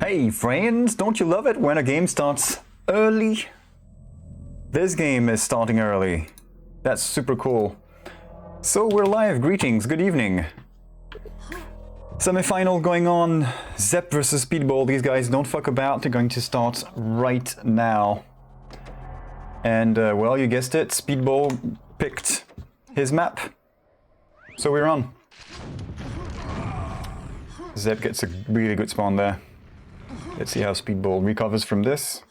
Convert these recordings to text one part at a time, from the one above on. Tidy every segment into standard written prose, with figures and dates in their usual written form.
Hey friends, don't you love it when a game starts early? This game is starting early. That's super cool. So we're live. Greetings, good evening. Semi-final going on. Zepp versus Speedball. These guys don't fuck about. They're going to start right now. And well, you guessed it, Speedball picked his map. So we're on. Zepp gets a really good spawn there. Let's see how Speedball recovers from this.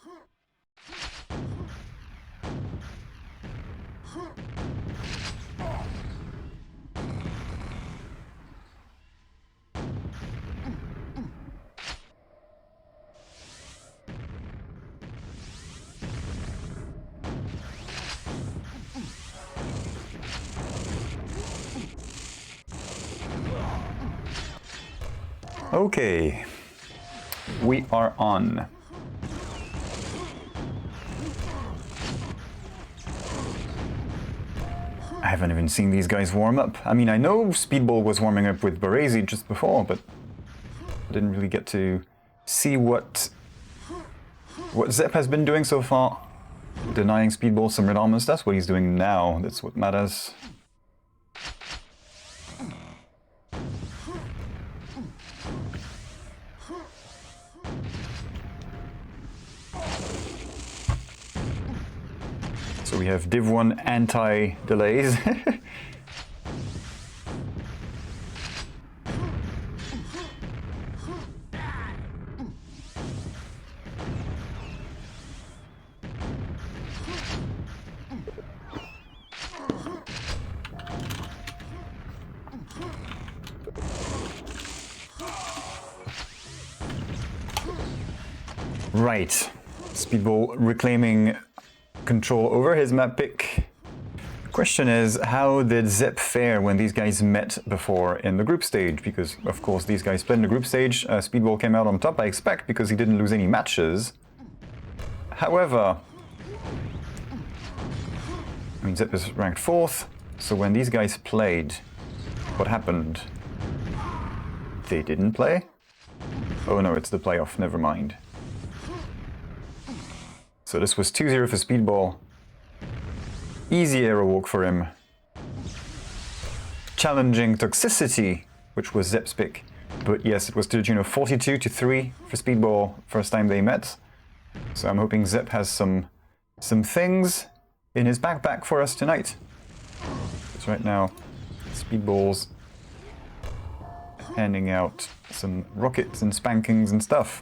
Okay, we are on. I haven't even seen these guys warm up. I mean, I know Speedball was warming up with Baresi just before, but I didn't really get to see what Zepp has been doing so far. Denying Speedball some red armors, that's what he's doing now. That's what matters. So we have Div 1 anti-delays. Right. Speedball reclaiming control over his map pick. Question is, how did Zepp fare when these guys met before in the group stage? Because, of course, these guys played in the group stage. Speedball came out on top, I expect, because he didn't lose any matches. However, I mean, Zepp is ranked 4th, so when these guys played, what happened? They didn't play? Oh no, it's the playoff, never mind. So this was 2-0 for Speedball. Easy arrow walk for him. Challenging Toxicity, which was Zepp's pick. But yes, it was to the tune of 42-3 for Speedball, first time they met. So I'm hoping Zepp has some things in his backpack for us tonight. Because right now, Speedball's handing out some rockets and spankings and stuff.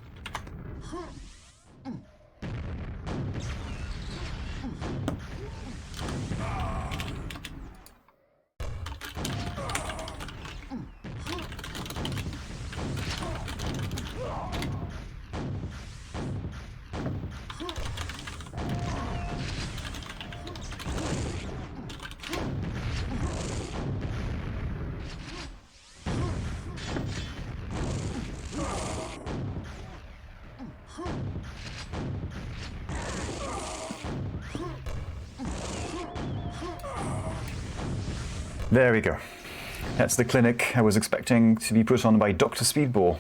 There we go. That's the clinic I was expecting to be put on by Dr. Speedball.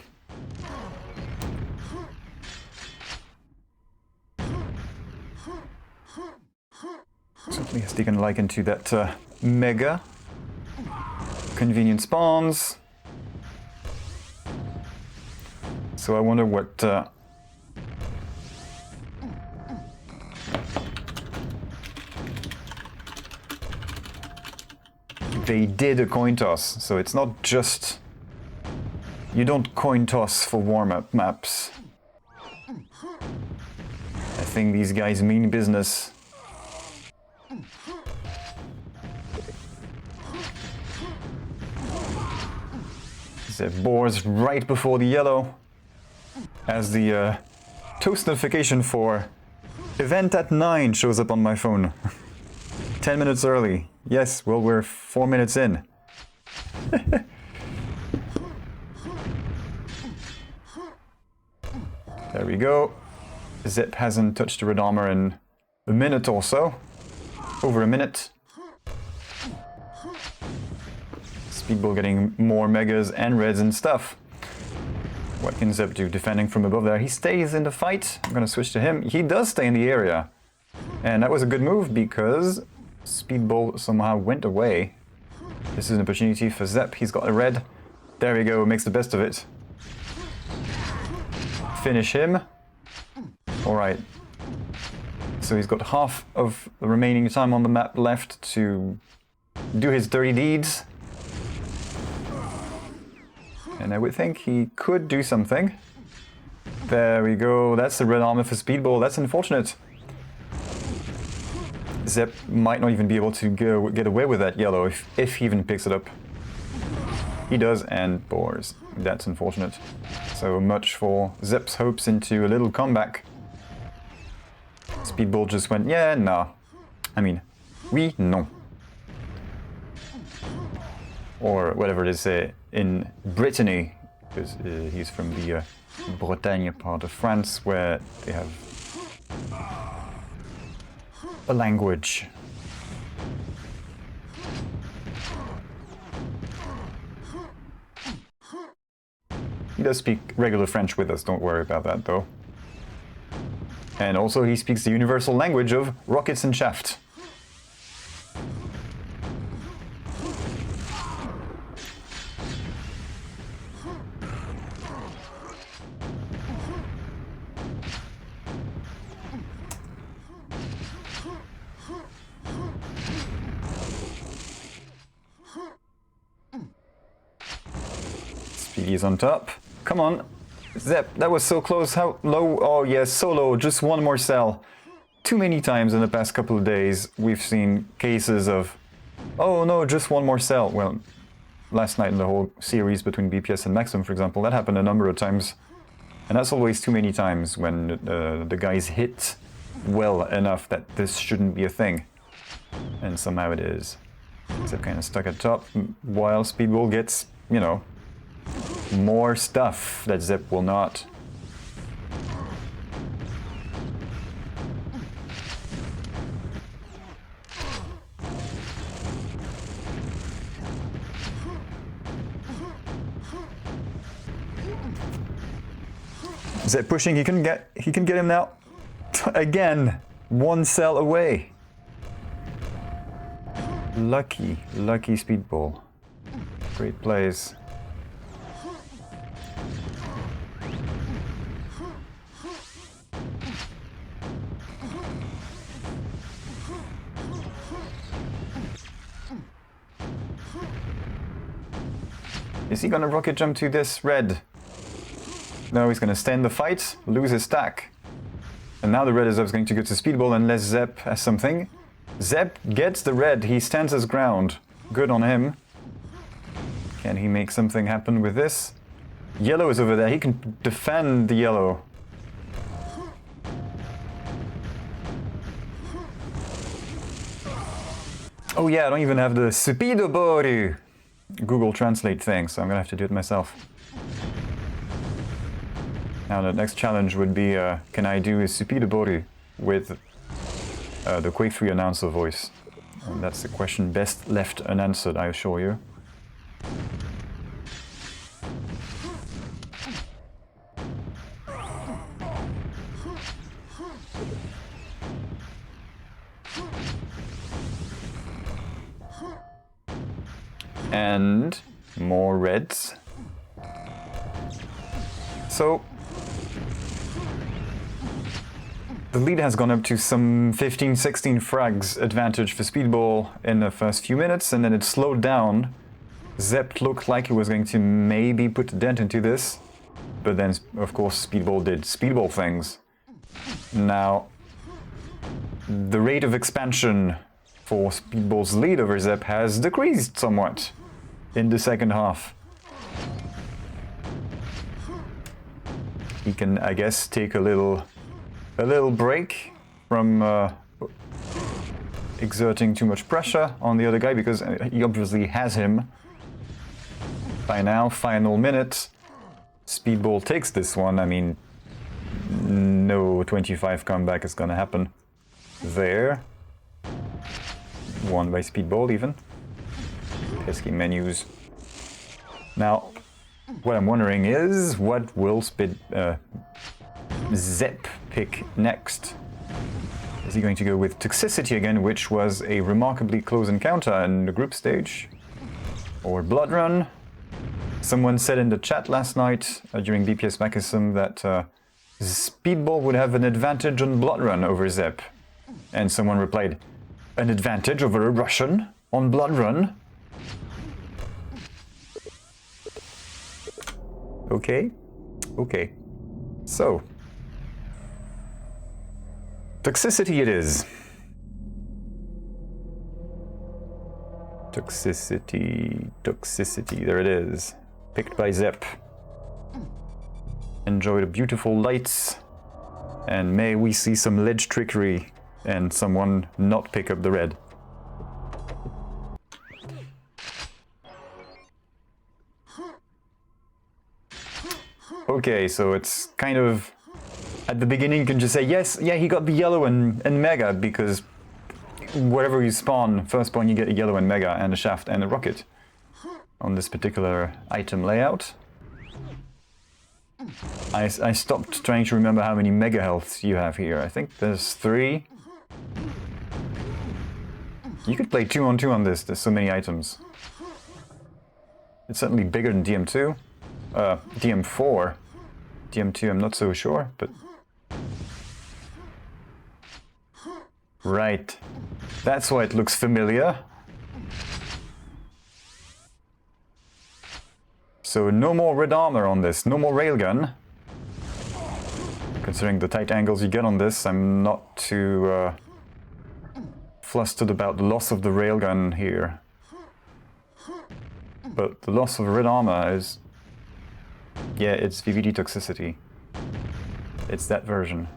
Certainly has taken a liking to that mega. Convenient spawns. So I wonder what... They did a coin toss, so it's not just... You don't coin toss for warm-up maps. I think these guys mean business. The boars right before the yellow. As the toast notification for event at 9 shows up on my phone. 10 minutes early. Yes, well, we're 4 minutes in. There we go. Zepp hasn't touched the red armor in a minute or so. Over a minute. Speedball getting more megas and reds and stuff. What can Zepp do defending from above there? He stays in the fight. I'm gonna switch to him. He does stay in the area. And that was a good move because speedball somehow went away. This is an opportunity for Zepp. He's got a red. There we go, makes the best of it. Finish him. Alright. So he's got half of the remaining time on the map left to do his dirty deeds. And I would think he could do something. There we go, that's the red armor for speedball. That's unfortunate. Zepp might not even be able to get away with that yellow if he even picks it up. He does, and bores. That's unfortunate. So much for Zepp's hopes into a little comeback. Speedball just went, yeah, nah. I mean, oui, non. Or whatever it is in Brittany, because he's from the Bretagne part of France, where they have a language. He does speak regular French with us, don't worry about that though. And also he speaks the universal language of rockets and shaft. Speedy's on top. Come on. Zepp, that was so close. How low? Oh yes, so low. Just one more cell. Too many times in the past couple of days we've seen cases of, oh no, just one more cell. Well, last night in the whole series between BPS and Maxim, for example, that happened a number of times. And that's always too many times when the guys hit well enough that this shouldn't be a thing. And somehow it is. Zepp kind of stuck at top, while speedball gets, you know, more stuff that Zepp will not. Zepp pushing, he can get him now. Again, one cell away. Lucky speedball. Great plays. Is he gonna rocket jump to this red? No, he's gonna stand the fight, lose his stack. And now the red is going to go to speedball unless Zepp has something. Zepp gets the red, he stands his ground. Good on him. Can he make something happen with this? Yellow is over there, he can defend the yellow. Oh yeah, I don't even have the speedball Google Translate thing, so I'm gonna have to do it myself. Now the next challenge would be, can I do a speedball with the Quake 3 announcer voice? And that's the question best left unanswered, I assure you. And more reds. So the lead has gone up to some 15-16 frags advantage for speedball in the first few minutes, and then it slowed down. Zepp looked like he was going to maybe put a dent into this, but then of course speedball did speedball things. Now the rate of expansion for speedball's lead over Zepp has decreased somewhat in the second half. He can, I guess, take a little break from exerting too much pressure on the other guy, because he obviously has him by now. Final minute. Speedball takes this one. I mean, no 25 comeback is gonna happen there. Won by speedball even. Pesky menus. Now, what I'm wondering is, what will Zepp pick next? Is he going to go with Toxicity again, which was a remarkably close encounter in the group stage? Or Blood Run? Someone said in the chat last night during BPS Machism that Speedball would have an advantage on Blood Run over Zepp. And someone replied, an advantage over a Russian on Blood Run? Okay, okay. So, Toxicity it is. Toxicity, there it is. Picked by Zepp. Enjoy the beautiful lights, and may we see some ledge trickery and someone not pick up the red. Okay, so it's kind of... At the beginning you can just say, yes, yeah, he got the yellow and mega, because wherever you spawn, first spawn you get a yellow and mega and a shaft and a rocket on this particular item layout. I stopped trying to remember how many mega healths you have here. I think there's 3. You could play 2-on-2 on this, there's so many items. It's certainly bigger than DM2. DM4. DM2 I'm not so sure, but... Right. That's why it looks familiar. So no more red armor on this, no more railgun. Considering the tight angles you get on this, I'm not too flustered about the loss of the railgun here. But the loss of red armor is... Yeah, it's VVD Toxicity. It's that version.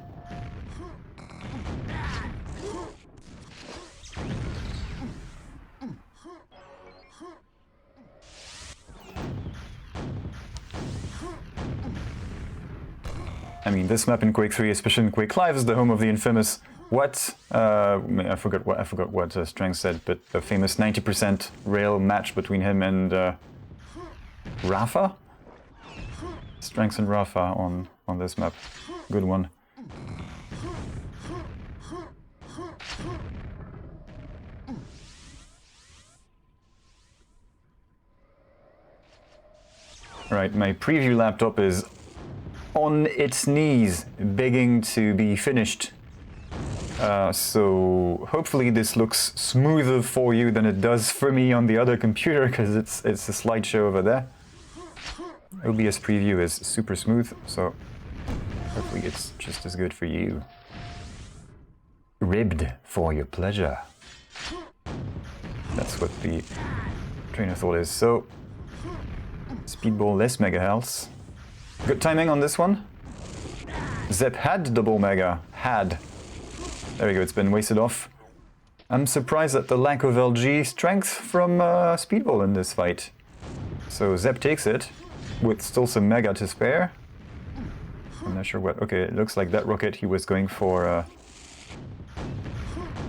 I mean, this map in Quake 3, especially in Quake Live, is the home of the infamous what? I forgot what Strength said, but the famous 90% rail match between him and Rafa? Strength and Rafa on this map. Good one. Right, my preview laptop is on its knees, begging to be finished. So hopefully this looks smoother for you than it does for me on the other computer, because it's a slideshow over there. OBS preview is super smooth, so hopefully it's just as good for you. Ribbed for your pleasure. That's what the train of thought is. So, Speedball less mega health. Good timing on this one. Zepp had double mega. Had. There we go, it's been wasted off. I'm surprised at the lack of LG strength from Speedball in this fight. So Zepp takes it, with still some mega to spare. I'm not sure what... Okay, it looks like that rocket he was going for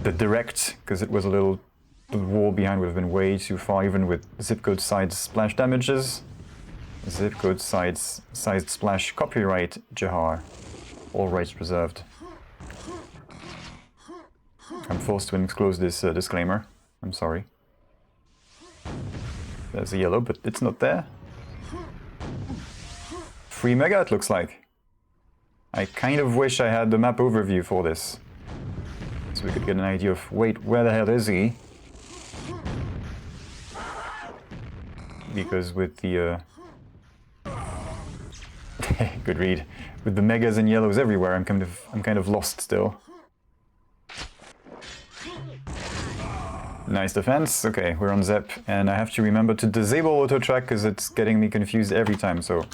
the direct, because it was a little... The wall behind would have been way too far, even with zip code sized splash damages. Zip code sized splash copyright Jahar. All rights reserved. I'm forced to enclose this disclaimer. I'm sorry. There's a yellow, but it's not there. 3 mega it looks like. I kind of wish I had the map overview for this. So we could get an idea of, wait, where the hell is he? Because with the... Good read. With the megas and yellows everywhere, I'm kind of lost still. Nice defense. Okay, we're on Zepp, and I have to remember to disable auto track because it's getting me confused every time, so...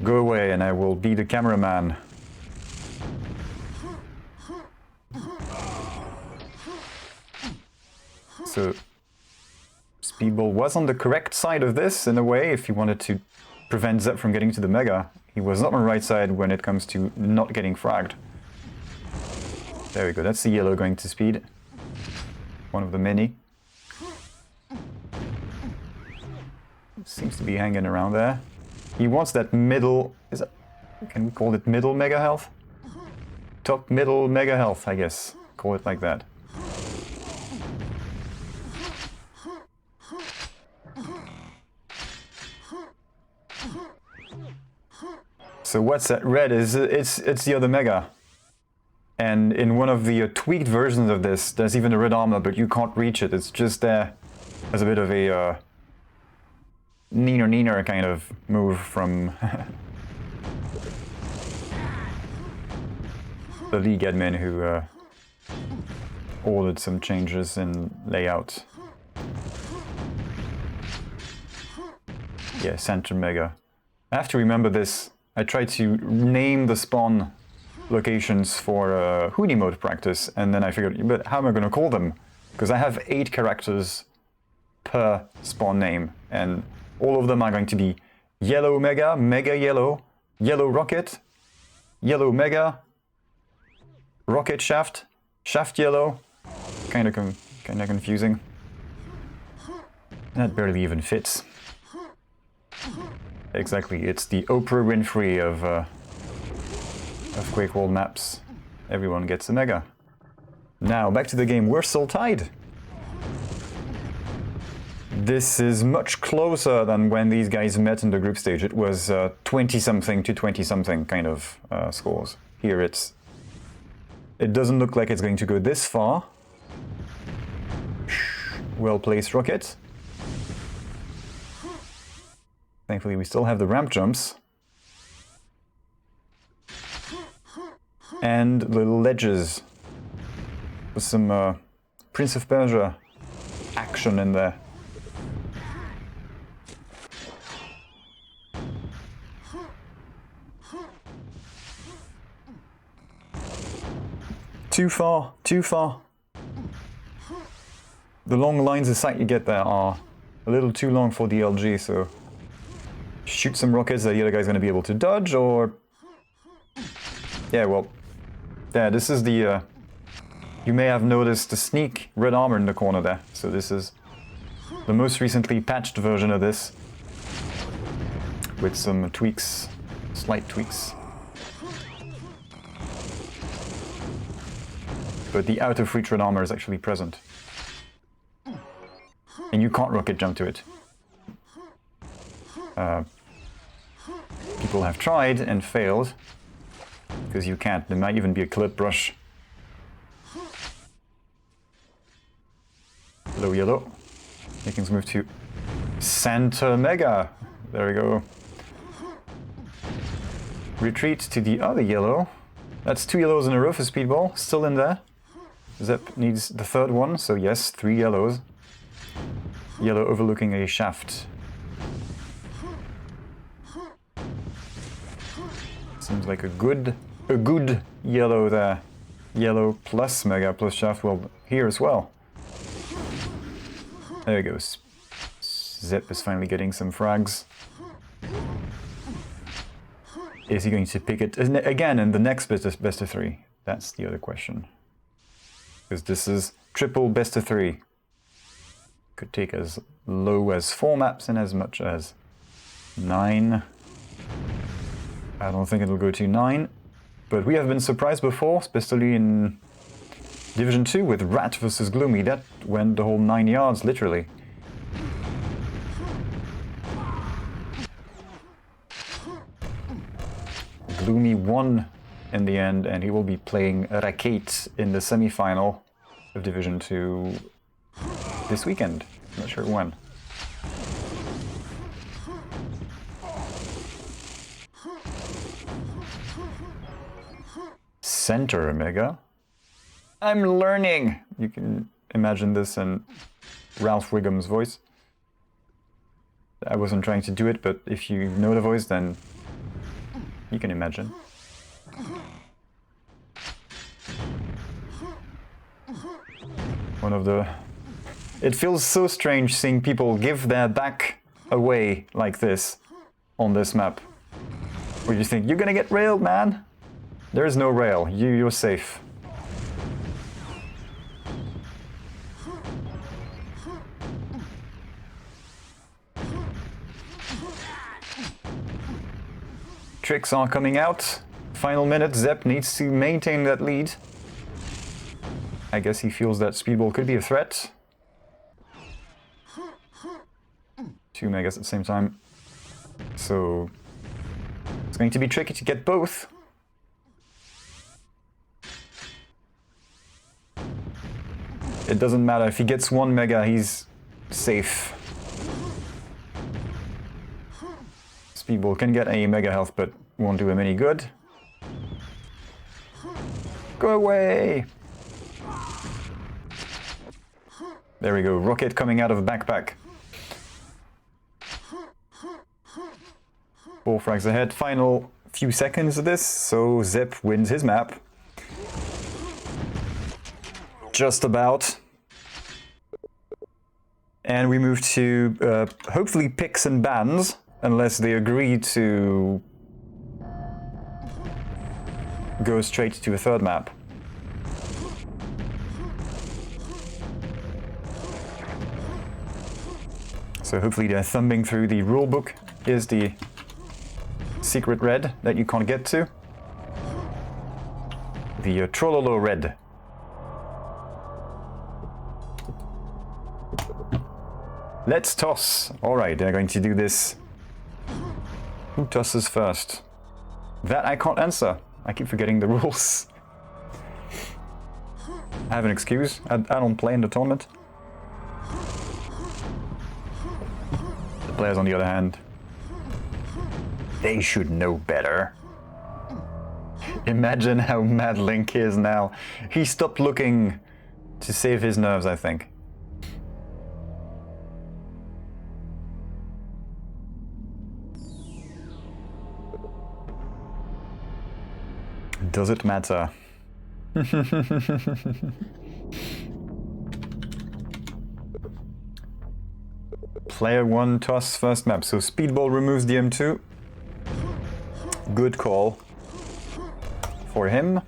Go away and I will be the cameraman. So... Speedball was on the correct side of this, in a way, if he wanted to prevent Zepp from getting to the mega. He was not on the right side when it comes to not getting fragged. There we go, that's the yellow going to speed. One of the many. seems to be hanging around there. He wants that middle... Can we call it middle mega health? Top middle mega health, I guess. Call it like that. So what's that red is, it's the other mega. And in one of the tweaked versions of this, there's even a red armor, but you can't reach it. It's just there as a bit of a neener kind of move from the league admin who ordered some changes in layout. Yeah, center mega. I have to remember this. I tried to name the spawn locations for Huni mode practice, and then I figured, but how am I going to call them? Because I have 8 characters per spawn name, and all of them are going to be yellow mega, mega yellow, yellow rocket, yellow mega, rocket shaft, shaft yellow. Kind of confusing. That barely even fits. Exactly, it's the Oprah Winfrey of QuakeWorld maps. Everyone gets a mega. Now, back to the game. We're still tied. This is much closer than when these guys met in the group stage. It was 20-something to 20-something kind of scores. Here it doesn't look like it's going to go this far. Well-placed rocket. Thankfully, we still have the ramp jumps. And little ledges. With some Prince of Persia action in there. Too far, too far. The long lines of sight you get there are a little too long for DLG, so shoot some rockets that the other guy's going to be able to dodge, or... Yeah, well... Yeah, this is the... You may have noticed the sneak red armor in the corner there. So this is the most recently patched version of this. With some tweaks, slight tweaks. But the out of reach red armor is actually present. And you can't rocket jump to it. People have tried and failed. Because you can't. There might even be a clip brush. Low yellow. Making us move to center mega. There we go. Retreat to the other yellow. That's 2 yellows in a row for speedball. Still in there. Zepp needs the 3rd one, so yes, 3 yellows. Yellow overlooking a shaft. Seems like a good yellow there. Yellow plus mega plus shaft, well, here as well. There it goes. Zepp is finally getting some frags. Is he going to pick it again in the next best of 3? That's the other question. Because this is triple best of 3. Could take as low as 4 maps and as much as 9. I don't think it'll go to 9, but we have been surprised before, especially in Division 2 with Rat versus Gloomy. That went the whole 9 yards, literally. Gloomy won in the end, and he will be playing Raquette in the semi-final of Division 2 this weekend. Not sure when. Center mega. I'm learning! You can imagine this in Ralph Wiggum's voice. I wasn't trying to do it, but if you know the voice, then you can imagine. One of the... It feels so strange seeing people give their back away like this on this map. Where you think, you're gonna get railed, man! There is no rail. You're safe. Tricks are coming out. Final minute, Zepp needs to maintain that lead. I guess he feels that speedball could be a threat. 2 megas at the same time. So it's going to be tricky to get both. It doesn't matter, if he gets 1 mega, he's safe. Speedball can get a mega health, but won't do him any good. Go away! There we go, rocket coming out of backpack. 4 frags ahead, final few seconds of this, so Zepp wins his map. Just about. And we move to hopefully picks and bans, unless they agree to go straight to a third map. So hopefully they're thumbing through the rulebook. Here's the secret red that you can't get to. The Trollolo red. Let's toss. Alright, they're going to do this. Who tosses first? That I can't answer. I keep forgetting the rules. I have an excuse. I don't play in the tournament. The players, on the other hand, they should know better. Imagine how mad Link is now. He stopped looking to save his nerves, I think. Does it matter? Player 1 toss first map. So speedball removes the M2. Good call for him.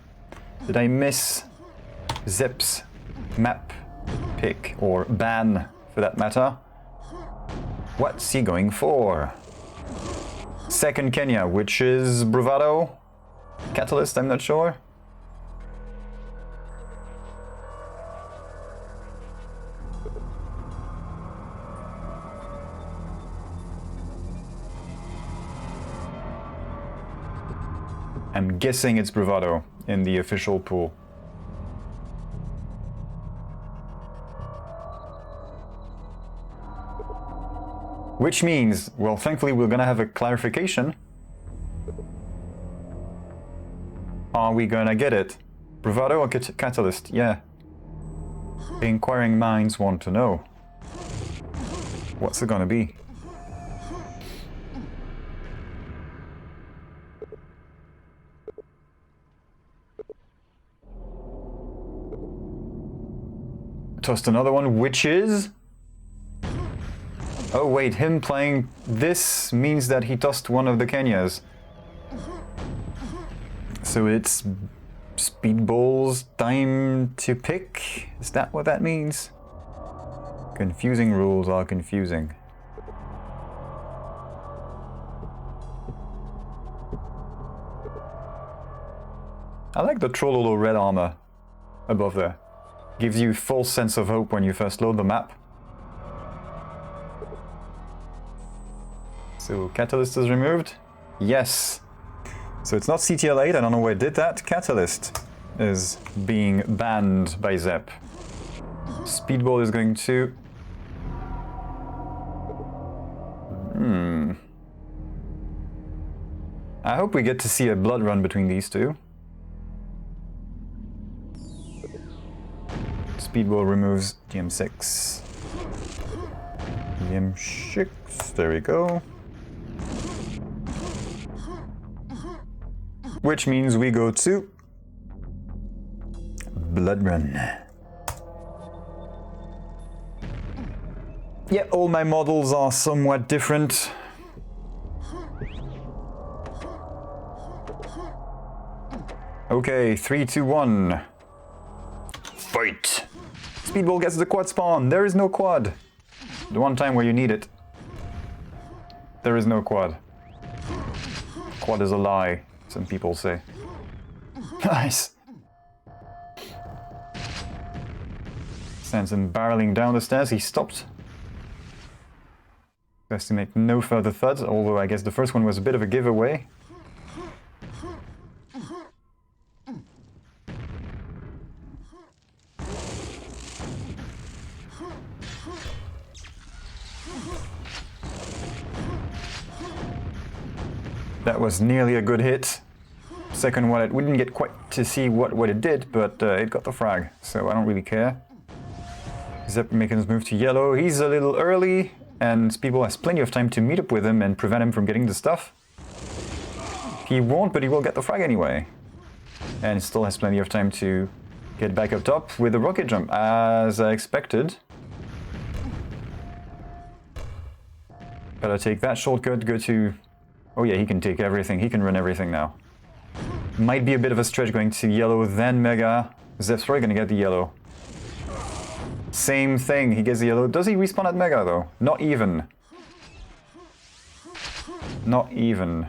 Did I miss Zepp's map pick or ban for that matter? What's he going for? Second Kenya, which is Bravado? Catalyst, I'm not sure. I'm guessing it's Bravado in the official pool. Which means, well, thankfully we're gonna have a clarification. Are we gonna get it? Bravado or Catalyst? Yeah. The inquiring minds want to know. What's it gonna be? Tossed another one, which is... Oh wait, him playing this means that he tossed one of the Kenyas. So it's speedball's time to pick? Is that what that means? Confusing rules are confusing. I like the Trollolo red armor above there. Gives you false sense of hope when you first load the map. So Catalyst is removed? Yes. So it's not CTL8, I don't know why it did that. Catalyst is being banned by Zepp. Speedball is going to... I hope we get to see a blood run between these two. Speedball removes GM6. GM6, there we go. Which means we go to Blood Run. Yeah, all my models are somewhat different. Okay, 3, 2, 1. Fight! Speedball gets the quad spawn. There is no quad. The one time where you need it. There is no quad. Quad is a lie, some people say. Nice! Sends him barreling down the stairs. He stopped. Best to make no further thuds, although I guess the first one was a bit of a giveaway. That was nearly a good hit. Second one, we didn't get quite to see what it did, but it got the frag, so I don't really care. Zepp making his move to yellow. He's a little early, and Speedball has plenty of time to meet up with him and prevent him from getting the stuff. He won't, but he will get the frag anyway. And still has plenty of time to get back up top with a rocket jump, as I expected. Better take that shortcut, go to... Oh yeah, he can take everything, he can run everything now. Might be a bit of a stretch going to yellow, then Mega. Zepp's probably gonna get the yellow. Same thing, he gets the yellow. Does he respawn at Mega though? Not even. Not even.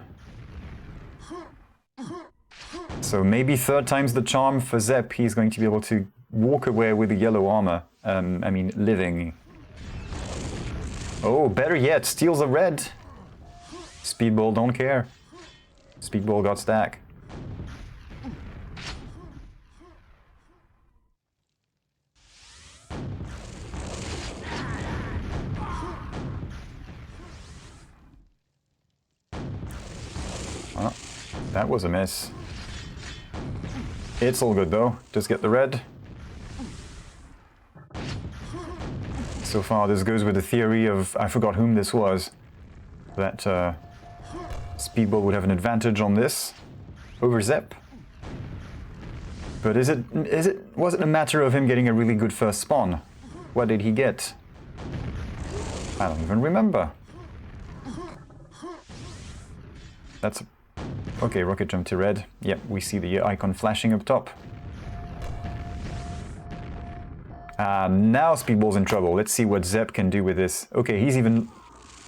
So maybe third time's the charm for Zepp. He's going to be able to walk away with the yellow armor. I mean, living. Oh, better yet, steals a red. Speedball don't care. Speedball got stack. Oh, that was a miss. It's all good though. Just get the red. So far this goes with the theory of, I forgot whom this was, that Speedball would have an advantage on this over Zepp. But was it a matter of him getting a really good first spawn? What did he get? I don't even remember. That's okay, rocket jump to red. Yep, we see the icon flashing up top. Now Speedball's in trouble. Let's see what Zepp can do with this. Okay, he's even...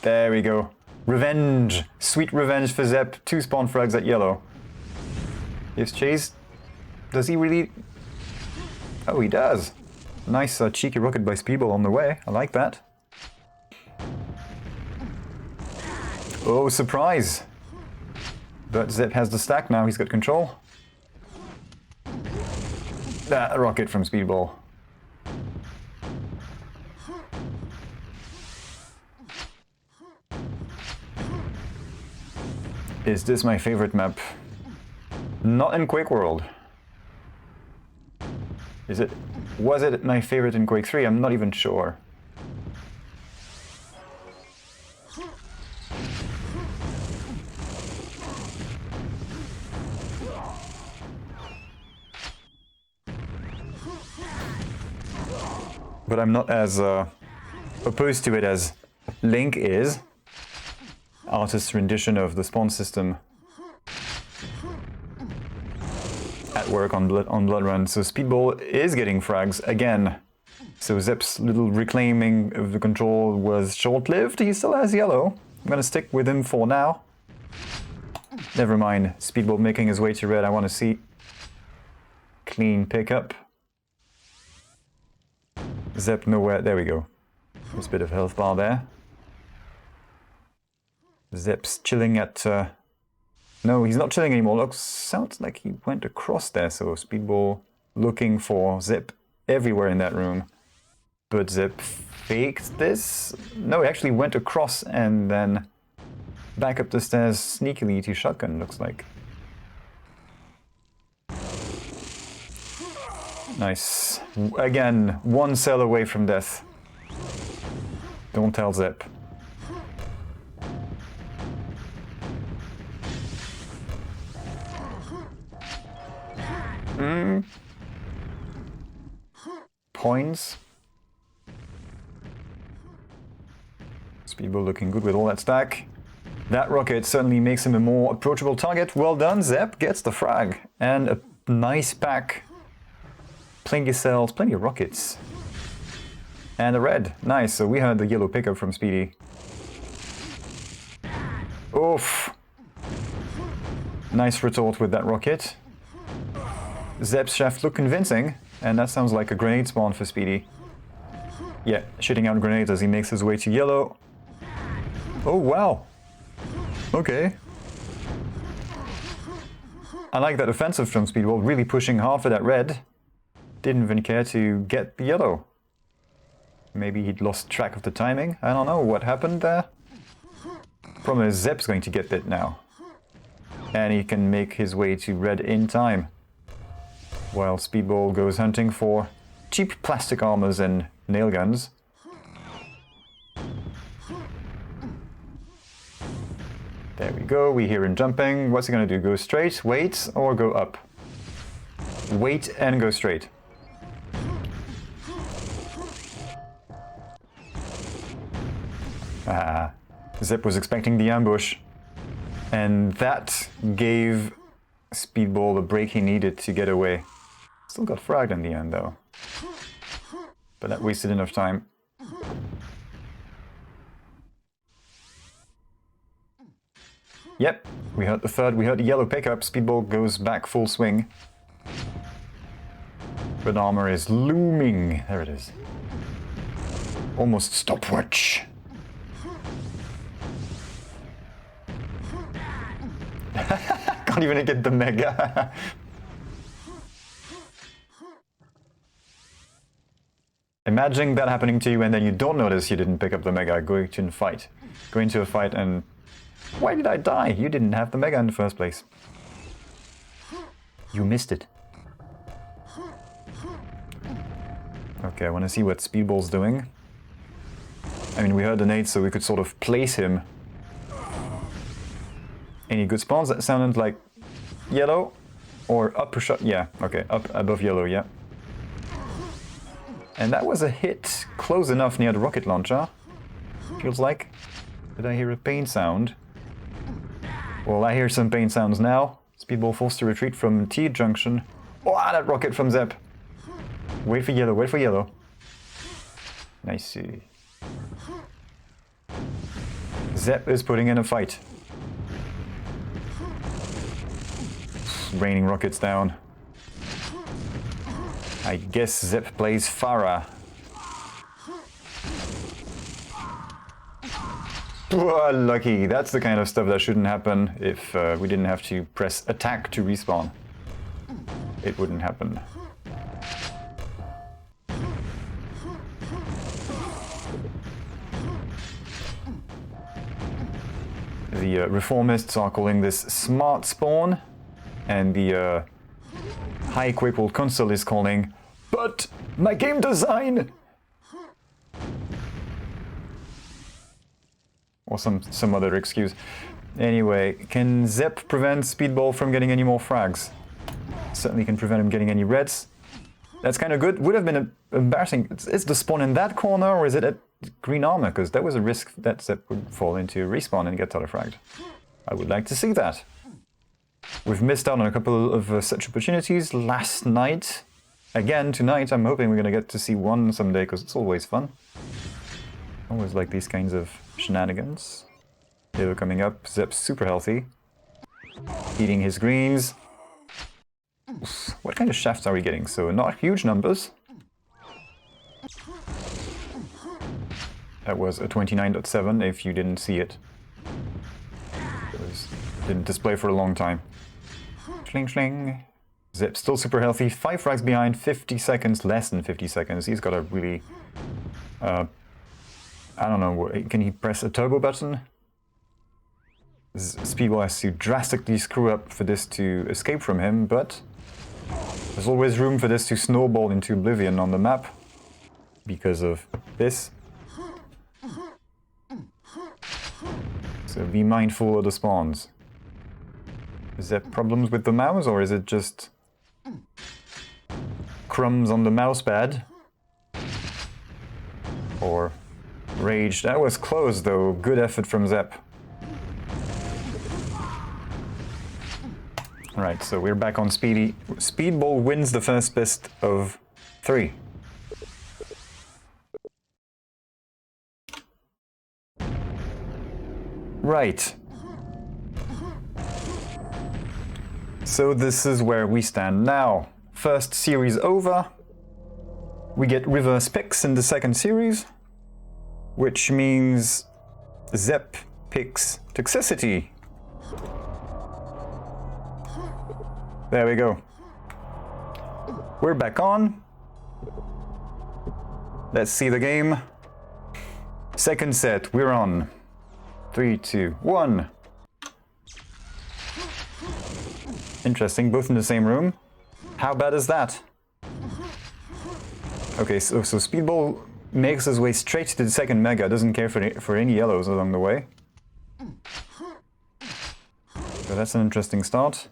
There we go. Revenge! Sweet revenge for Zepp. 2 spawn frags at yellow. Is Chase... Does he really... Oh, he does. Nice cheeky rocket by Speedball on the way. I like that. Oh, surprise! But Zepp has the stack now. He's got control. That rocket from Speedball. Is this my favorite map? Not in QuakeWorld. Is it? Was it my favorite in Quake 3? I'm not even sure. But I'm not as opposed to it as Link is. Artist's rendition of the spawn system at work on Blood Run. So Speedball is getting frags again. So Zepp's little reclaiming of the control was short-lived. He still has yellow. I'm gonna stick with him for now. Never mind. Speedball making his way to red. I want to see clean pickup. Zepp nowhere. There we go. There's a bit of health bar there. Zepp's chilling at... No, he's not chilling anymore. Sounds like he went across there, so Speedball looking for Zepp everywhere in that room. But Zepp faked this? No, he actually went across and then back up the stairs sneakily to shotgun, looks like. Nice. Again, 1 cell away from death. Don't tell Zepp. Points. Speedball looking good with all that stack. That rocket certainly makes him a more approachable target. Well done, Zepp gets the frag. And a nice pack. Plenty of cells, plenty of rockets. And a red. Nice, so we heard the yellow pickup from Speedy. Oof. Nice retort with that rocket. Zepp's shaft look convincing, and that sounds like a grenade spawn for Speedy. Yeah, shooting out grenades as he makes his way to yellow. Oh, wow. Okay. I like that offensive from Speedball, really pushing hard for that red. Didn't even care to get the yellow. Maybe he'd lost track of the timing. I don't know what happened there. Problem is Zepp's going to get it now. And he can make his way to red in time. While Speedball goes hunting for cheap plastic armors and nail guns. There we go, we hear him jumping. What's he gonna do? Go straight, wait, or go up? Wait and go straight. Ah, Zepp was expecting the ambush. And that gave Speedball the break he needed to get away. Still got fragged in the end though. But that wasted enough time. Yep, we heard the third, we heard the yellow pickup. Speedball goes back full swing. Red armor is looming. There it is. Almost stopwatch. Can't even get the mega. Imagine that happening to you and then you don't notice you didn't pick up the mega going to a fight. Go into a fight and... Why did I die? You didn't have the mega in the first place. You missed it. Okay, I want to see what Speedball's doing. I mean, we heard the nade, so we could sort of place him. Any good spawns? That sounded like yellow or upper shot. Yeah, okay, up above yellow, yeah. And that was a hit close enough near the rocket launcher. Feels like. Did I hear a pain sound? Well, I hear some pain sounds now. Speedball forced to retreat from T-junction. Oh, that rocket from Zepp. Wait for yellow, wait for yellow. Nice. Zepp is putting in a fight. Raining rockets down. I guess Zepp plays Farah. Oh, lucky. That's the kind of stuff that shouldn't happen if we didn't have to press attack to respawn. It wouldn't happen. The reformists are calling this smart spawn, and the high QuakeWorld console is calling, but my game design! Or some other excuse. Anyway, can Zepp prevent Speedball from getting any more frags? Certainly can prevent him getting any reds. That's kind of good. Would have been embarrassing. Is the spawn in that corner or is it at green armor? Because there was a risk that Zepp would fall into a respawn and get auto-fragged. I would like to see that. We've missed out on a couple of such opportunities last night. Again, tonight, I'm hoping we're going to get to see one someday because it's always fun. Always like these kinds of shenanigans. They were coming up. Zepp's super healthy. Eating his greens. What kind of shafts are we getting? So not huge numbers. That was a 29.7 if you didn't see it. Didn't display for a long time. Schling schling. Zepp still super healthy. 5 frags behind, 50 seconds, less than 50 seconds. He's got a really... I don't know, can he press a turbo button? Speedball has to drastically screw up for this to escape from him, but there's always room for this to snowball into oblivion on the map because of this. So be mindful of the spawns. Is there problems with the mouse, or is it just crumbs on the mouse pad? Or rage? That was close though. Good effort from Zepp. Right, so we're back on Speedy. Speedball wins the first best of 3. Right. So this is where we stand now. First series over. We get reverse picks in the second series, which means Zepp picks Toxicity. There we go. We're back on. Let's see the game. Second set, we're on. 3, 2, 1. Interesting, both in the same room. How bad is that? Okay, so Speedball makes his way straight to the second mega, doesn't care for any yellows along the way. So that's an interesting start.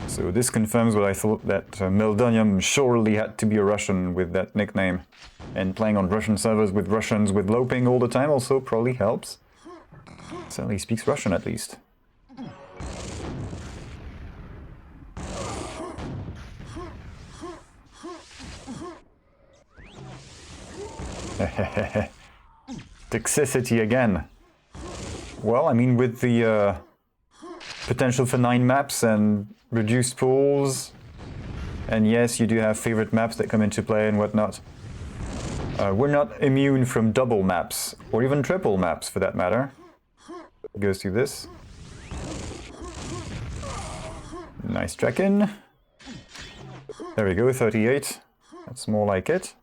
So this confirms what I thought, that Meldonium surely had to be a Russian with that nickname. And playing on Russian servers with Russians with low ping all the time also probably helps. Certainly speaks Russian at least. Toxicity again. Well, I mean, with the potential for 9 maps and reduced pools, and yes, you do have favorite maps that come into play and whatnot. We're not immune from double maps, or even triple maps for that matter. Goes through this. Nice track in. There we go, 38. That's more like it.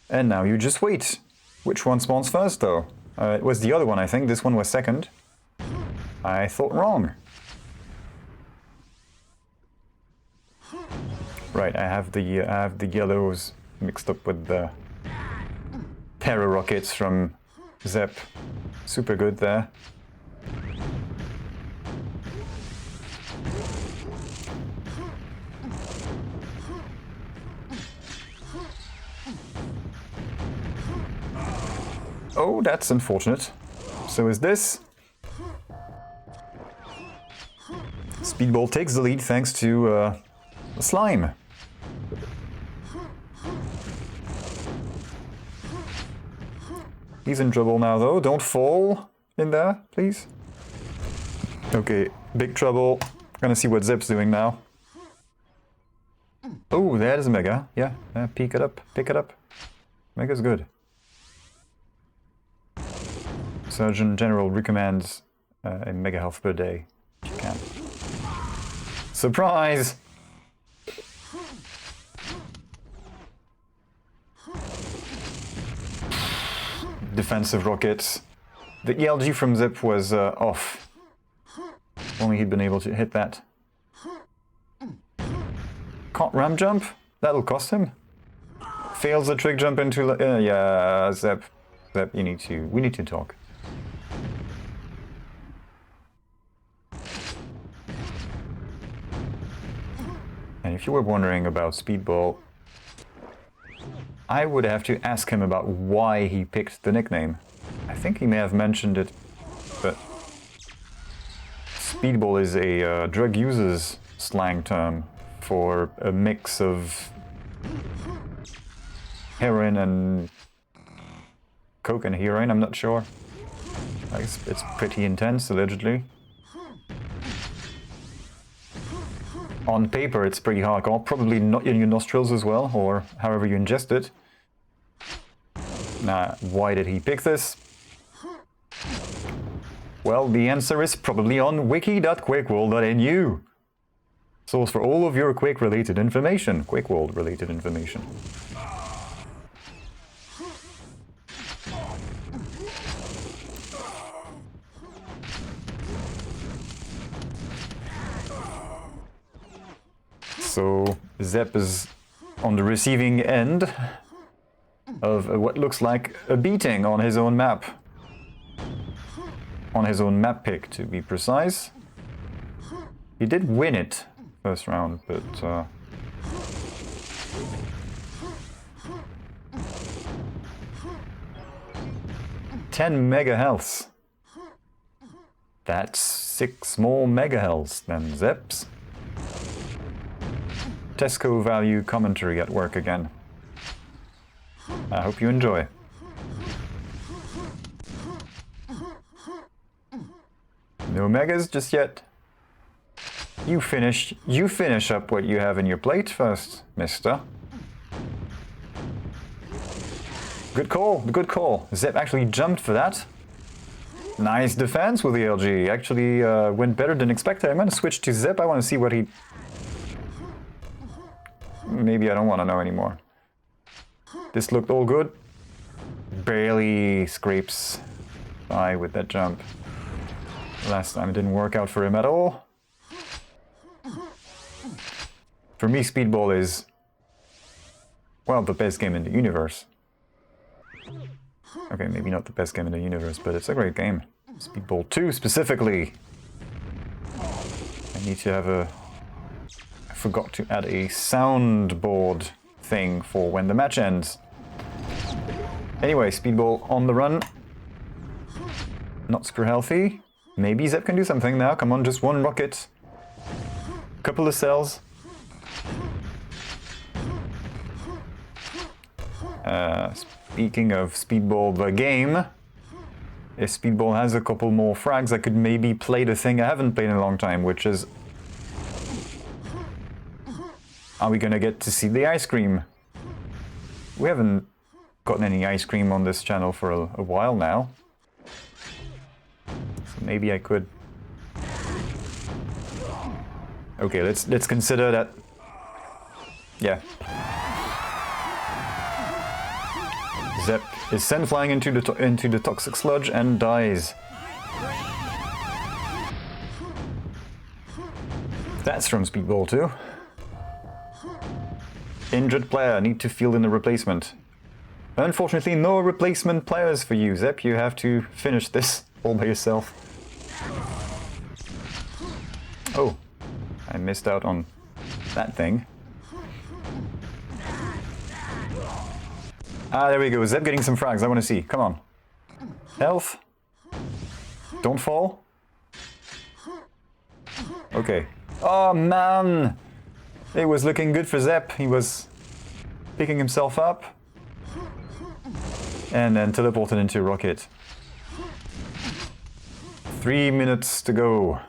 And now you just wait. Which one spawns first, though? It was the other one, I think. This one was second. I thought wrong. Right, I have the yellows mixed up with the terror rockets from Zepp. Super good there. Oh, that's unfortunate. So is this. Speedball takes the lead thanks to slime. He's in trouble now, though. Don't fall in there, please. Okay, big trouble. Gonna see what Zepp's doing now. Oh, there's a Mega. Yeah, pick it up. Pick it up. Mega's good. Surgeon General recommends a Mega health per day, if you can. Surprise! Defensive rockets. The ELG from Zepp was off. Only he'd been able to hit that. Can't ram jump? That'll cost him. Fails the trick jump into... yeah, Zepp. Zepp, we need to talk. And if you were wondering about Speedball, I would have to ask him about why he picked the nickname. I think he may have mentioned it, but Speedball is a drug user's slang term for a mix of heroin and coke and heroin, I'm not sure. It's pretty intense, allegedly. On paper, it's pretty hardcore. Probably not in your nostrils as well, or however you ingest it. Now, why did he pick this? Well, the answer is probably on wiki.quakeworld.nu. Source for all of your Quake-related information. QuakeWorld-related information. So Zepp is on the receiving end of what looks like a beating on his own map. On his own map pick, to be precise. He did win it first round, but 10 mega healths. That's 6 more mega healths than Zepp's. Tesco value commentary at work again. I hope you enjoy. No megas just yet. You finish up what you have in your plate first, mister. Good call, good call. Zepp actually jumped for that. Nice defense with the LG. Actually went better than expected. I'm gonna switch to Zepp. I want to see what he... Maybe I don't want to know anymore. This looked all good. Barely scrapes by with that jump. Last time it didn't work out for him at all. For me, speedball is, well, the best game in the universe. Okay, maybe not the best game in the universe, but it's a great game. Speedball 2 specifically. I need to have a... I forgot to add a soundboard thing for when the match ends. Anyway, speedball on the run. Not super healthy. Maybe Zepp can do something now. Come on, just one rocket. Couple of cells. Speaking of speedball the game, if speedball has a couple more frags, I could maybe play the thing I haven't played in a long time, which is... Are we gonna get to see the ice cream? We haven't gotten any ice cream on this channel for a while now. So maybe I could... Okay, let's consider that... Yeah. Zepp is sent flying into the toxic sludge and dies. That's from Speedball 2. Injured player, need to field in a replacement. Unfortunately, no replacement players for you, Zepp. You have to finish this all by yourself. Oh, I missed out on that thing. Ah, there we go. Zepp getting some frags. I want to see. Come on. Health. Don't fall. Okay. Oh, man. It was looking good for Zepp. He was picking himself up. And then teleported into rocket. 3 minutes to go.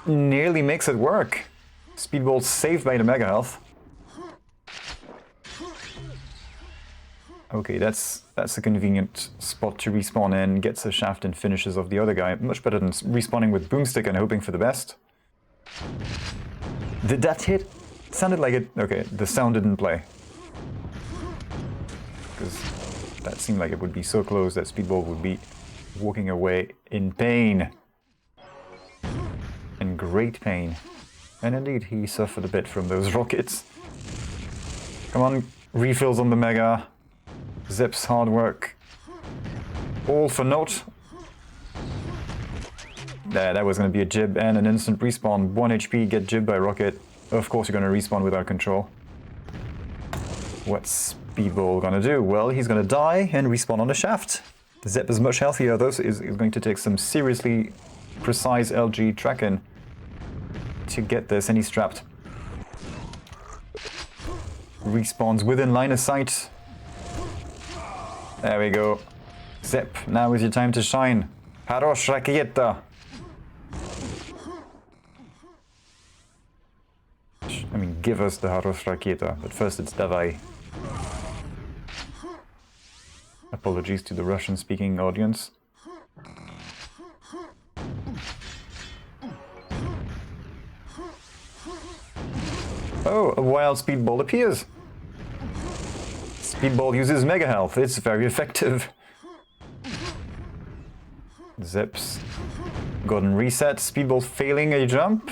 Nearly makes it work. Speedball saved by the mega health. Okay, that's a convenient spot to respawn in, gets a shaft and finishes off the other guy. Much better than respawning with boomstick and hoping for the best. Did that hit? It sounded like it... Okay, the sound didn't play. Because that seemed like it would be so close that Speedball would be walking away in pain. In great pain. And indeed, he suffered a bit from those rockets. Come on, refills on the Mega. Zepp's hard work. All for naught. There, that was going to be a jib and an instant respawn. 1 HP, get jibbed by rocket. Of course you're going to respawn without control. What's Speedball going to do? Well, he's going to die and respawn on the shaft. Zepp is much healthier though, so is going to take some seriously precise LG tracking to get this, and he's trapped. Respawns within line of sight. There we go. Zepp, now is your time to shine. Harosh Rakieta. I mean, give us the Harosh Rakieta, but first it's Davai. Apologies to the Russian-speaking audience. Oh, a wild Speedball appears. Speedball uses Mega Health. It's very effective. Zepp's gotten reset. Speedball failing a jump.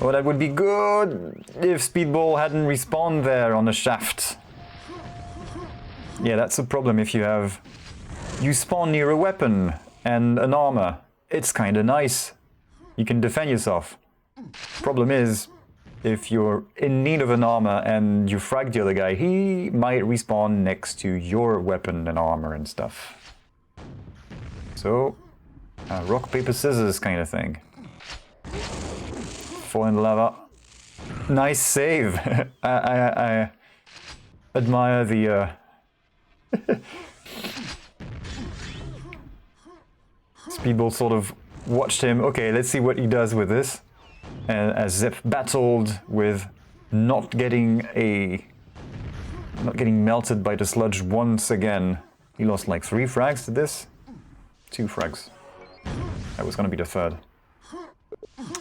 Oh, that would be good if Speedball hadn't respawned there on the shaft. Yeah, that's a problem if you spawn near a weapon and an armor. It's kinda nice. You can defend yourself. Problem is, if you're in need of an armor and you frag the other guy, he might respawn next to your weapon and armor and stuff. So, rock, paper, scissors kind of thing. Fall in the lava. Nice save. I admire the... Speedball sort of watched him. Okay, let's see what he does with this. And as Zepp battled with not getting melted by the sludge once again. He lost like 3 frags to this. 2 frags. That was gonna be the third.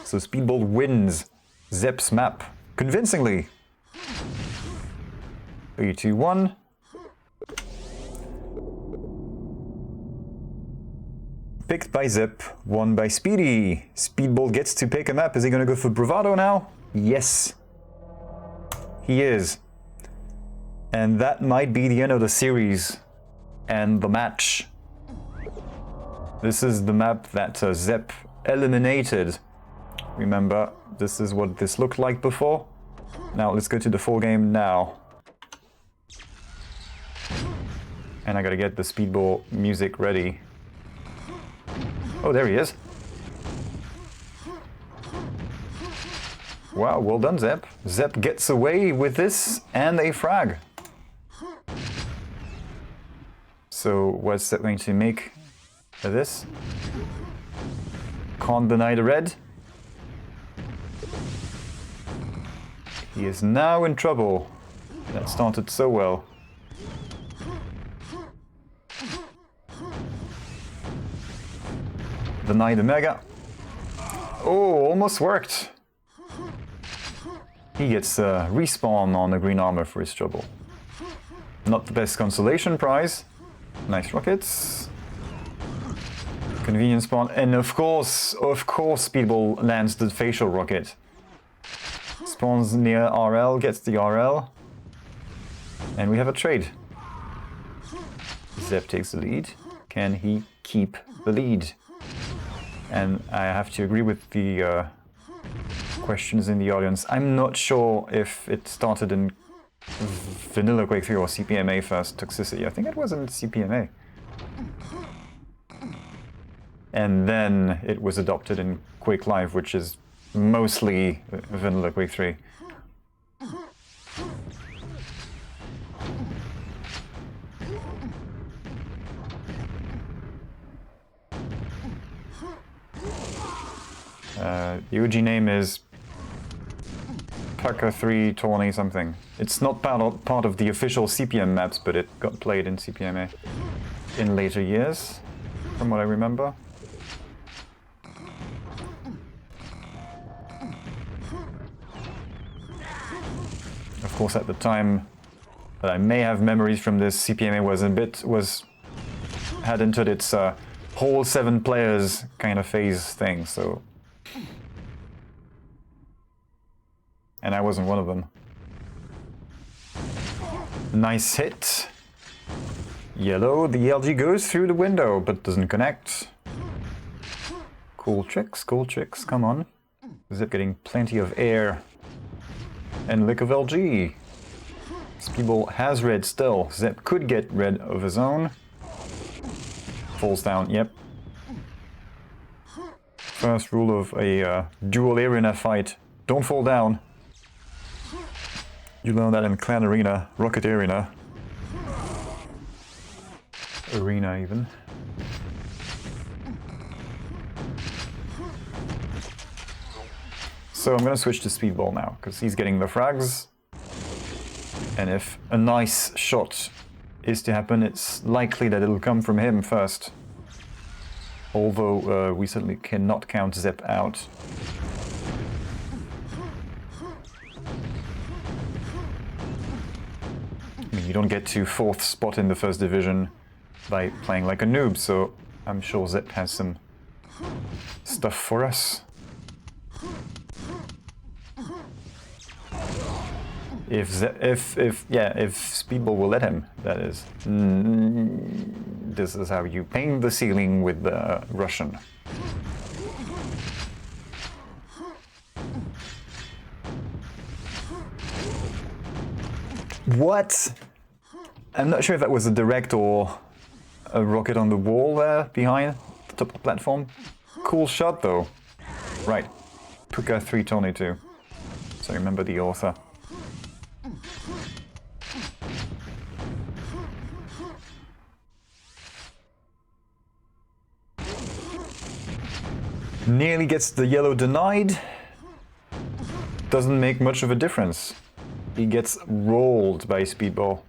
So Speedball wins Zepp's map convincingly. 3, 2, 1. Picked by Zepp, won by Speedy. Speedball gets to pick a map. Is he gonna go for Bravado now? Yes. He is. And that might be the end of the series and the match. This is the map that Zepp eliminated. Remember, this is what this looked like before. Now let's go to the full game now. And I gotta get the Speedball music ready. Oh, there he is. Wow, well done, Zepp. Zepp gets away with this and a frag. So what's Zepp going to make of this? Can't deny the red. He is now in trouble. That started so well. Deny the mega. Oh, almost worked. He gets a respawn on the green armor for his trouble. Not the best consolation prize. Nice rockets. Convenient spawn. And of course, Speedball lands the facial rocket. Spawns near RL, gets the RL. And we have a trade. Zepp takes the lead. Can he keep the lead? And I have to agree with the questions in the audience. I'm not sure if it started in Vanilla Quake 3 or CPMA first, Toxicity. I think it was in CPMA. And then it was adopted in Quake Live, which is mostly Vanilla Quake 3. The OG name is Pucker 3 Tawny something. It's not part of the official CPM maps, but it got played in CPMA in later years, from what I remember. Of course, at the time that I may have memories from this, CPMA had entered its whole 7 players kind of phase thing, so. And I wasn't one of them. Nice hit. Yellow, the LG goes through the window, but doesn't connect. Cool tricks, come on. Zepp getting plenty of air. And lick of LG. Speedball has red still. Zepp could get red of his own. Falls down, yep. First rule of a dual arena fight. Don't fall down. You learn that in Clan Arena, Rocket Arena. Arena even. So I'm gonna switch to Speedball now, because he's getting the frags. And if a nice shot is to happen, it's likely that it'll come from him first. Although we certainly cannot count Zepp out. I mean, you don't get to 4th spot in the 1st division by playing like a noob, so I'm sure Zepp has some stuff for us. If Speedball will let him, that is. This is how you paint the ceiling with the Russian. What? I'm not sure if that was a direct or a rocket on the wall there behind the top of the platform. Cool shot though. Right. Puka 3 Tony 2. So remember the author. Nearly gets the yellow denied. Doesn't make much of a difference. He gets rolled by speedball.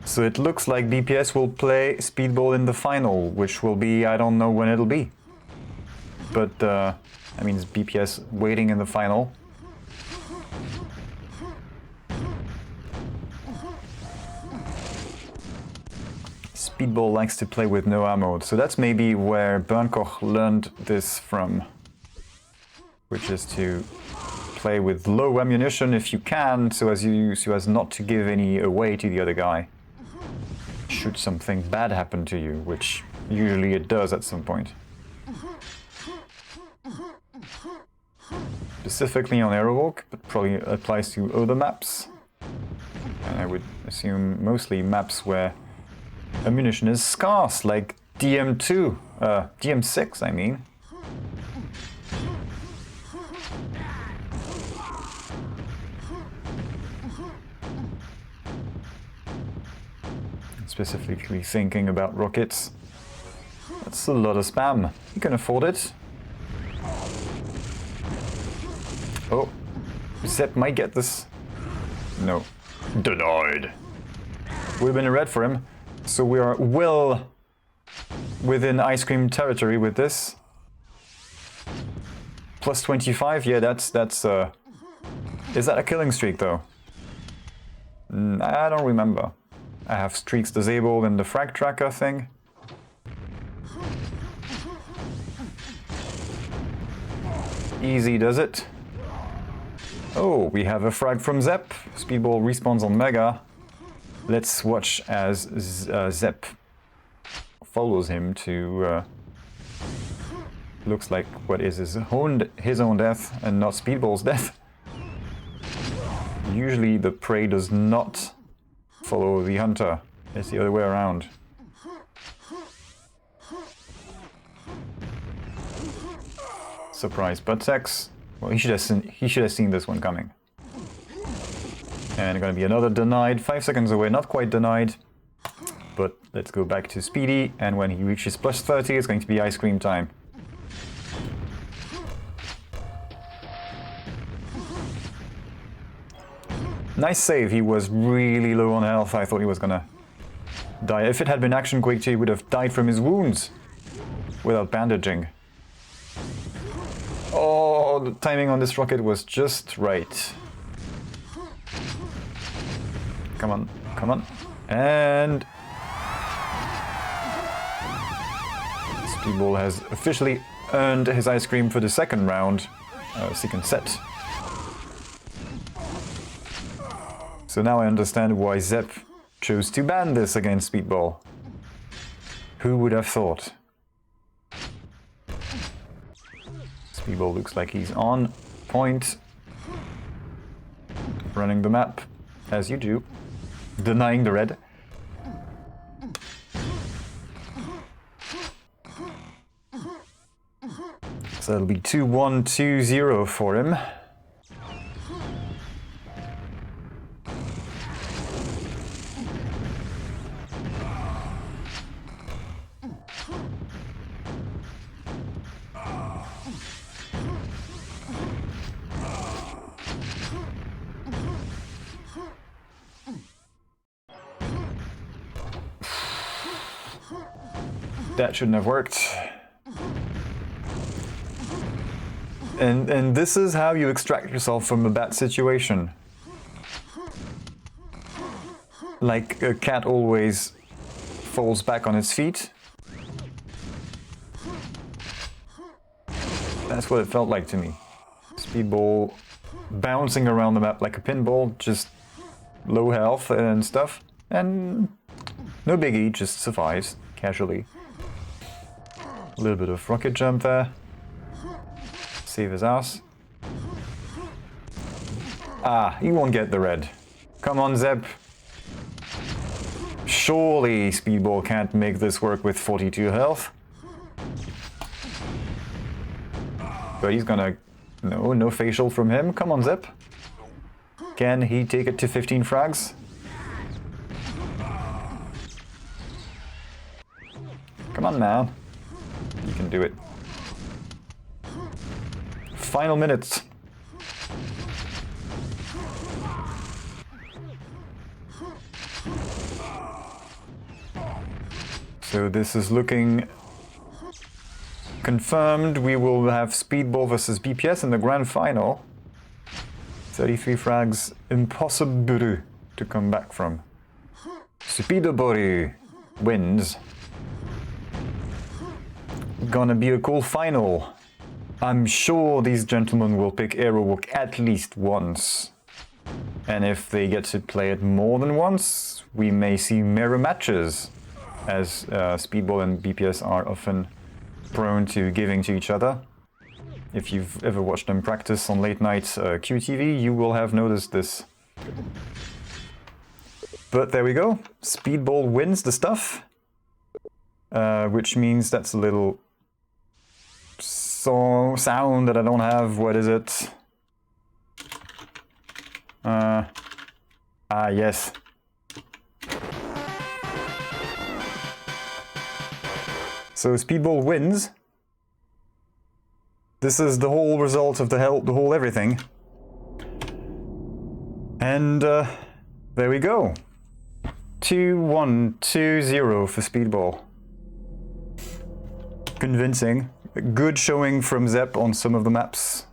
So it looks like BPS will play speedball in the final, which will be, I don't know when it'll be. But, I mean, it's BPS waiting in the final. Speedball likes to play with no ammo, so that's maybe where Bernkoch learned this from. Which is to play with low ammunition if you can, so as not to give any away to the other guy. Should something bad happen to you, which usually it does at some point. Specifically on Aerowalk, but probably applies to other maps. And I would assume mostly maps where ammunition is scarce, like DM6, I mean. Specifically thinking about rockets. That's a lot of spam. You can afford it. Oh, Zepp might get this. No. Denied. Would have been a red for him. So we are well within ice cream territory with this. Plus 25, yeah, that's is that a killing streak though? I don't remember. I have streaks disabled in the frag tracker thing. Easy does it. Oh, we have a frag from Zepp. Speedball respawns on Mega. Let's watch as Zepp follows him to... looks like what is his own death and not Speedball's death. Usually the prey does not follow the hunter. It's the other way around. Surprise butt sex. Well, he should have seen this one coming. And gonna be another denied. 5 seconds away, not quite denied. But let's go back to Speedy, and when he reaches plus 30, it's going to be ice cream time. Nice save. He was really low on health. I thought he was gonna die. If it had been Action Quake, he would have died from his wounds without bandaging. Oh, the timing on this rocket was just right. Come on, come on. And Speedball has officially earned his ice cream for the second round, second set. So now I understand why Zepp chose to ban this against Speedball. Who would have thought? Speedball looks like he's on point. Running the map, as you do. Denying the red. So it'll be 2-1, 2-0 for him. That shouldn't have worked. And this is how you extract yourself from a bad situation. Like a cat always falls back on its feet. That's what it felt like to me. Speedball bouncing around the map like a pinball, just low health and stuff. And no biggie, just survives casually. A little bit of rocket jump there. Save his ass. Ah, he won't get the red. Come on, Zepp. Surely Speedball can't make this work with 42 health. But he's gonna... No facial from him. Come on, Zepp. Can he take it to 15 frags? Come on, man. You can do it. Final minutes. So this is looking confirmed. We will have speedball versus BPS in the grand final. 33 frags, impossible to come back from. Speedball wins. Gonna be a cool final. I'm sure these gentlemen will pick Aerowalk at least once. And if they get to play it more than once, we may see mirror matches, as Speedball and BPS are often prone to giving to each other. If you've ever watched them practice on late night QTV, you will have noticed this. But there we go. Speedball wins the stuff, which means that's a little sound that I don't have. What is it? Yes. So Speedball wins. This is the whole result of the whole everything. And there we go. 2-1, 2-0 for Speedball. Convincing. A good showing from Zepp on some of the maps.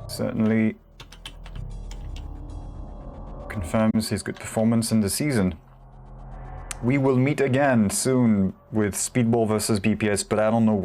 Certainly confirms his good performance in the season. We will meet again soon with Speedball versus BPS, but I don't know when.